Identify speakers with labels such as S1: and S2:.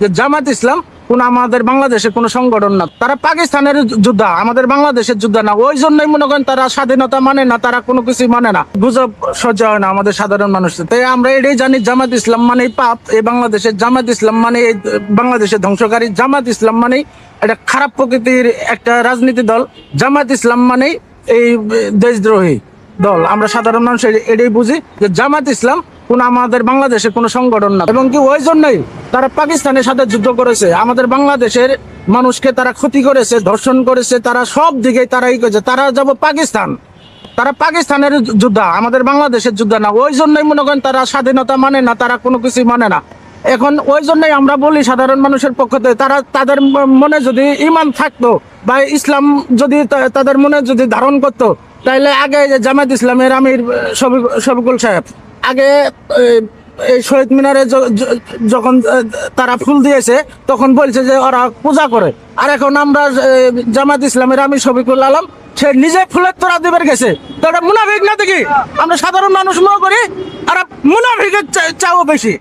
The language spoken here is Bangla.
S1: যে জামাত ইসলাম কোন আমাদের বাংলাদেশের কোন সংগঠন না, তারা পাকিস্তানের যোদ্ধা, আমাদের বাংলাদেশের যোদ্ধা না। ওই জন্যই মনে করেন তারা স্বাধীনতা মানে না, তারা কোনো কিছু মানে না, গুজব সহ্য হয় না আমাদের সাধারণ মানুষ। তাই আমরা এটাই জানি, জামাত ইসলাম মানে পাপ এই বাংলাদেশের, জামাত ইসলাম মানে এই বাংলাদেশের ধ্বংসকারী, জামাত ইসলাম মানে এটা খারাপ প্রকৃতির একটা রাজনীতি দল, জামাত ইসলাম মানে এই দেশদ্রোহী দল। আমরা সাধারণ মানুষ এটাই বুঝি যে জামাত ইসলাম কোন আমাদের বাংলাদেশের কোন সংগঠন না, এবং কি ওই জন্যই তারা পাকিস্তানের সাথে যুদ্ধ করেছে, আমাদের বাংলাদেশের মানুষকে তারা ক্ষতি করেছে, ধর্ষণ করেছে, তারা সব দিকে তারা করেছে। তারা যাব পাকিস্তান, তারা পাকিস্তানের যোদ্ধা, আমাদের বাংলাদেশের যোদ্ধা না। ওই জন্যই মনে করেন তারা স্বাধীনতা মানে না, তারা কোনো কিছু মানে না। এখন ওই জন্যই আমরা বলি সাধারণ মানুষের পক্ষ থেকে, তারা তাদের মনে যদি ঈমান থাকতো বা ইসলাম যদি তাদের মনে যদি ধারণ করতো, তাইলে আগে যে জামাত ইসলামের আমির শফিকুল সাহেব আগে এই শহীদ মিনারে যখন তারা ফুল দিয়েছে তখন বলছে যে ওরা পূজা করে। আর এখন আমরা জামাত ইসলামের আমির শফিকুল আলম সে নিজে ফুলের তোরা দিবার গেছে, তো এটা মুনাফিক না দেখি আমরা সাধারণ মানুষ মনে করি, আর মুনাফিকের চাও বেশি।